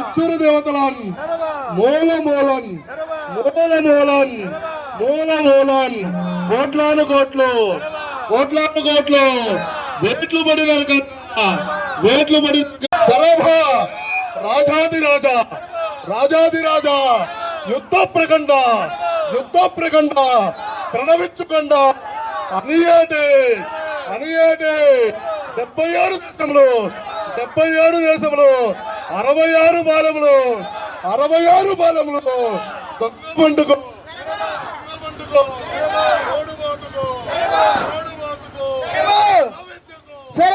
ఇచ్చురు దేవతలన్ మూల మూలన్ మూల మూలన్ మూల మూలన్ కోట్లాను కోట్లు కోట్లాను కోట్లు వేట్లు పడిన వేట్లు పడిన సరభ రాజాది రాజా రాజాది రాజా యుద్ధ ప్రకండ ప్రణవించుకొండ అనియేటే 77 దేశంలో 66 బాలములు దొంగ పండుగ శరభ